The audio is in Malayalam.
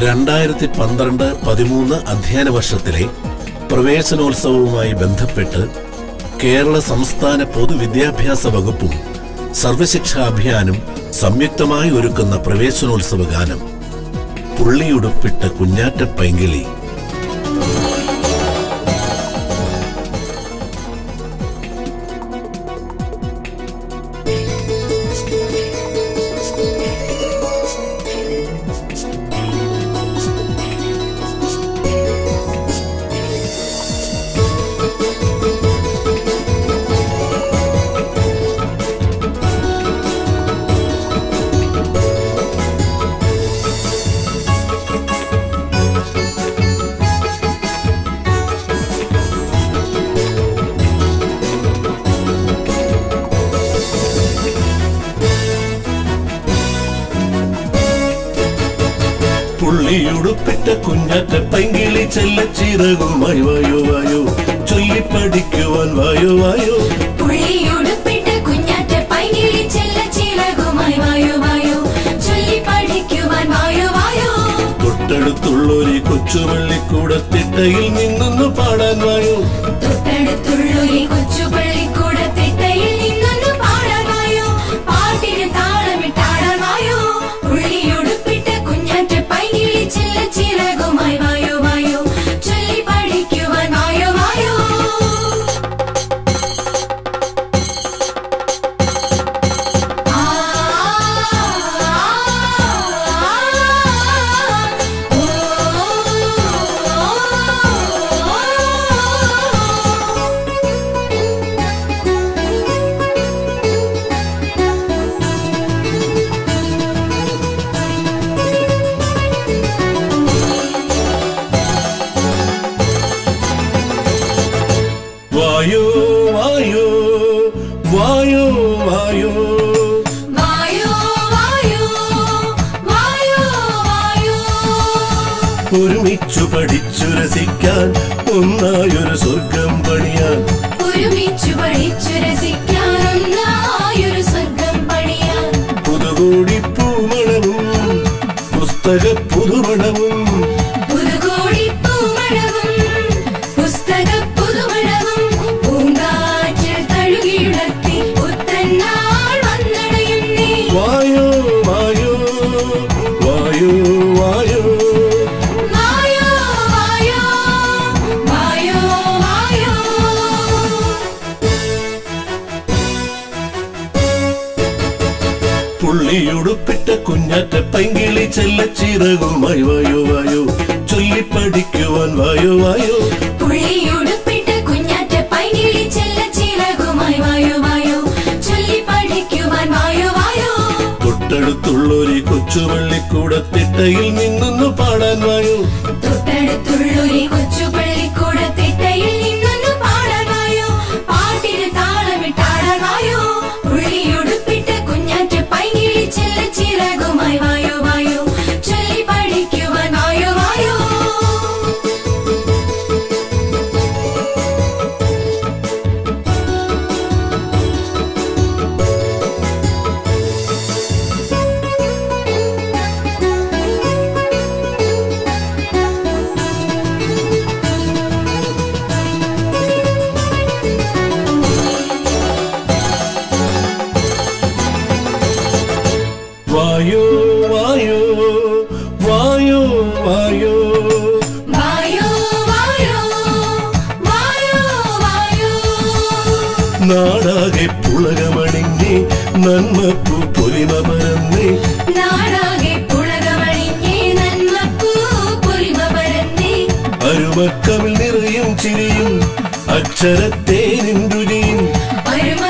2012-13 അധ്യയന വർഷത്തിലെ പ്രവേശനോത്സവവുമായി ബന്ധപ്പെട്ട് കേരള സംസ്ഥാന പൊതുവിദ്യാഭ്യാസ വകുപ്പും സർവശിക്ഷാ അഭിയാനും സംയുക്തമായി ഒരുക്കുന്ന പ്രവേശനോത്സവ ഗാനം പുള്ളിയുടുപ്പിട്ട കുഞ്ഞാറ്റ പൈങ്കിളി. പുള്ളിയുടുപ്പിട്ട കുഞ്ഞാറ്റ പൈങ്കിളി ചെല്ലച്ചിറകുമായി വായോ വായോ ചൊല്ലിപ്പടിക്കുവാൻ വായോ വായോ. പുള്ളിയുടുപ്പിട്ട കുഞ്ഞാറ്റ പൈങ്കിളി ചെല്ലച്ചിറകുമായി വായോ വായോ ചൊല്ലിപ്പടിക്കുവാൻ വായോ വായോ. തൊട്ടടുത്തുള്ളൊരു കൊച്ചുപള്ളിക്കൂടത്തിട്ടയിൽ നിന്നൊന്ന് പാടാൻ വായോ. തൊട്ടടുത്തുള്ളൊരു കൊച്ചുപള്ളിക്കൂടത്തിട്ടയിൽ നിന്നൊന്ന് പാടാൻ വായോ. പാട്ടിന് താളമിട്ടാടാൻ വായോ. പുള്ളിയുടുപ്പിട്ട കുഞ്ഞാറ്റ പൈങ്കിളി ചെല്ലച്ചിറകുമായി വായോ വായോ ചൊല്ലിപ്പടിക്കുവാൻ വായോ വായോ. വായോ വായോ വായോ വായോ വായോ വായോ വായോ വായോ. ഒരുമിച്ചു പഠിച്ചു രസിക്കാൻ ഒന്നായൊരു സ്വർഗം പണിയാൻ. ഒരുമിച്ചു പഠിച്ചു രസിക്കാൻ ഒന്നായൊരു സ്വർഗം പണിയാൻ. പുതുകോടി പൂമണവും പുസ്തക പുതുമണവും. പുതുകോടി പൂമണവും പുസ്തക പുതുമണവും പൂങ്കാറ്റിൽ തഴുകിയുണർത്തി പുത്തന്നാൾ വന്നടയുന്നേ. വായോ വായോ വായോ വായോ വായോ വായോ വായോ വായോ. പുള്ളിയുടുപ്പിട്ട കുഞ്ഞാറ്റ പൈങ്കിളി ചെല്ലച്ചിറകുമായി വായോ വായോ ചൊല്ലിപ്പടിക്കുവാൻ വായോ വായോ. പുള്ളിയുടുപ്പിട്ട കുഞ്ഞാറ്റ പൈങ്കിളി ചെല്ലച്ചിറകുമായി വായോ വായോ ചൊല്ലിപ്പടിക്കുവാൻ വായോ വായോ. തൊട്ടടുത്തുള്ളൊരു കൊച്ചുപള്ളിക്കൂടത്തിട്ടയിൽ നിന്നൊന്ന് പാടാൻ വായോ. തൊട്ടടുത്തുള്ളൊരു കൊച്ചുപള്ളിക്കൂടത്തിട്ടയിൽ നിന്നൊന്ന് പാടാൻ വായോ. പാട്ടിന് താളമിട്ടാടാൻ വായോ. പുള്ളിയുടുപ്പിട്ട കുഞ്ഞാറ്റ പൈങ്കിളി ചെല്ലച്ചിറകുമായി വായോ വായോ ചൊല്ലിപ്പടിക്കുവാൻ വായോ വായോ. വായോ വായോ വായോ വായോ വായോ വായോ വായോ വായോ. നാടാകെ പുളകമണിഞ്ഞേ നന്മപ്പൂ പൊലിമ പരന്നേ. നാടാകെ പുളകമണിഞ്ഞേ നന്മപ്പൂ പൊലിമ പരന്നേ. അരുമക്കമിൽ നിറയും ചിരിയും അക്ഷരത്തേനിൻ രുചിയും. അരുമ